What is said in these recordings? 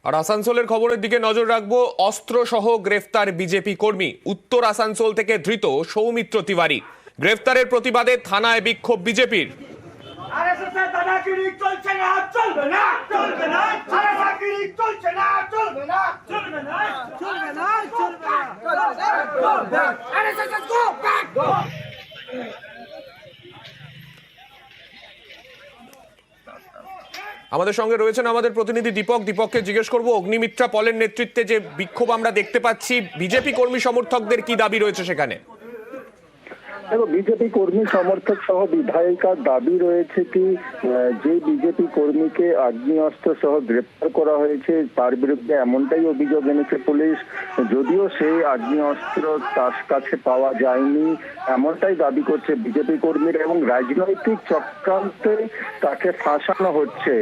আর আসানসোলের খবরের দিকে নজর রাখবো। অস্ত্র সহ গ্রেফতার বিজেপি কর্মী। উত্তর আসানসোল থেকে ধৃত সৌমিত্র তিওয়ারি। গ্রেফতারের প্রতিবাদে থানায় বিক্ষোভ বিজেপির। আমাদের সঙ্গে রয়েছেন আমাদের প্রতিনিধি দীপককে জিজ্ঞেস করব, অগ্নিমিত্রা পলের নেতৃত্বে যে বিক্ষোভ আমরা দেখতে পাচ্ছি, বিজেপি কর্মী সমর্থকদের কি দাবি রয়েছে সেখানে? দেখো, বিজেপি কর্মী সমর্থক সহ বিধায়িকার দাবি রয়েছে কি যে বিজেপি কর্মীকে আগ্নেয়াস্ত্র সহ গ্রেপ্তার করা হয়েছে তার বিরুদ্ধে এমনটাই অভিযোগ এনেছে পুলিশ। যদিও সেই আগ্নেয়াস্ত্র তার কাছে পাওয়া যায়নি এমনটাই দাবি করছে বিজেপি কর্মীরা, এবং রাজনৈতিক চক্রান্তে তাকে ফাঁসানো হচ্ছে,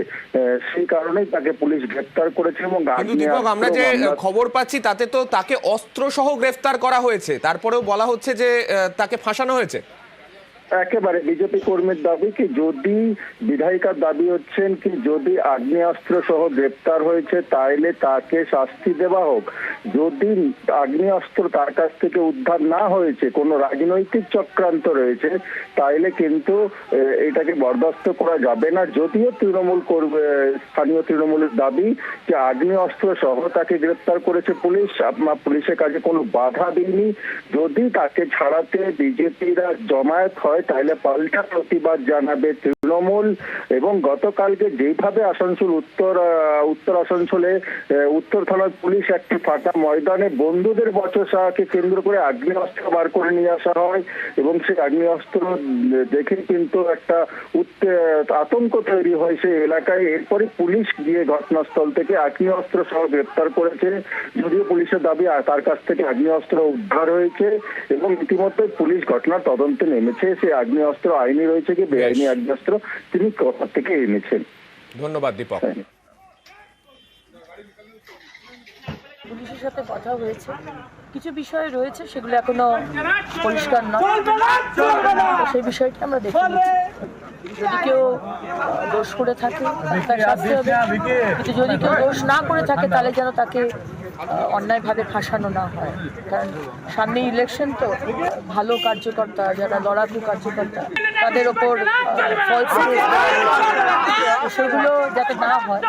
সেই কারণেই তাকে পুলিশ গ্রেপ্তার করেছে। এবং আমরা যে খবর পাচ্ছি তাতে তো তাকে অস্ত্র সহ গ্রেফতার করা হয়েছে, তারপরেও বলা হচ্ছে যে তাকে ফাঁসানো হয়েছে। একেবারে বিজেপি কর্মীর দাবি কি, যদি বিধায়িকার দাবি হচ্ছেন কি যদি আগ্নেয়াস্ত্র সহ গ্রেপ্তার হয়েছে তাইলে তাকে শাস্তি দেওয়া হোক। যদি আগ্নেয়াস্ত্র তার কাছ থেকে উদ্ধার না হয়েছে, কোনো রাজনৈতিক চক্রান্ত রয়েছে, তাইলে কিন্তু এটাকে বরদাস্ত করা যাবে না। যদিও স্থানীয় তৃণমূলের দাবি যে আগ্নেয়াস্ত্র সহ তাকে গ্রেপ্তার করেছে পুলিশ, পুলিশের কাছে কোনো বাধা দেয়নি। যদি তাকে ছাড়াতে বিজেপিরা জমায়েত হয় তাহলে পাল্টা প্রতিবাদ জানাবে তৃণমূল। এবং গতকালকে যেভাবে আসানসোল উত্তর আসানসোলে উত্তর থানার পুলিশ একটি ফাঁকা ময়দানে বন্ধুদের বচসাকে কেন্দ্র করে আগ্নেয়াস্ত্র বার করে নিয়ে আসা হয়, এবং সেই আগ্নেয়াস্ত্র দেখে কিন্তু একটা আতঙ্ক তৈরি হয় সেই এলাকায়। এরপরে পুলিশ গিয়ে ঘটনাস্থল থেকে আগ্নেয়াস্ত্র সহ গ্রেপ্তার করেছে। যদিও পুলিশের দাবি তার কাছ থেকে আগ্নেয়াস্ত্র উদ্ধার হয়েছে, এবং ইতিমধ্যে পুলিশ ঘটনার তদন্তে নেমেছে। আগ্নেয়াস্ত্র আইনি রয়েছে কি বেআইনি আগ্নেয়াস্ত্র তিনি কোথা থেকে এনেছেন। ধন্যবাদ দীপক। পুলিশের সাথে কথা হয়েছে, কিছু বিষয় রয়েছে সেগুলো এখনো পরিষ্কার নয়, সেই বিষয়টি আমরা দেখে নিচ্ছি। যদি কেউ দোষ করে থাকে তার শাস্তি হবে, কিন্তু যদি কেউ দোষ না করে থাকে তাহলে যেন তাকে অন্যায়ভাবে ফাঁসানো না হয়। কারণ সামনে ইলেকশন, তো ভালো কার্যকর্তা যারা লড়াকু কার্যকর্তা তাদের ওপর ফলস সেগুলো যাতে না হয়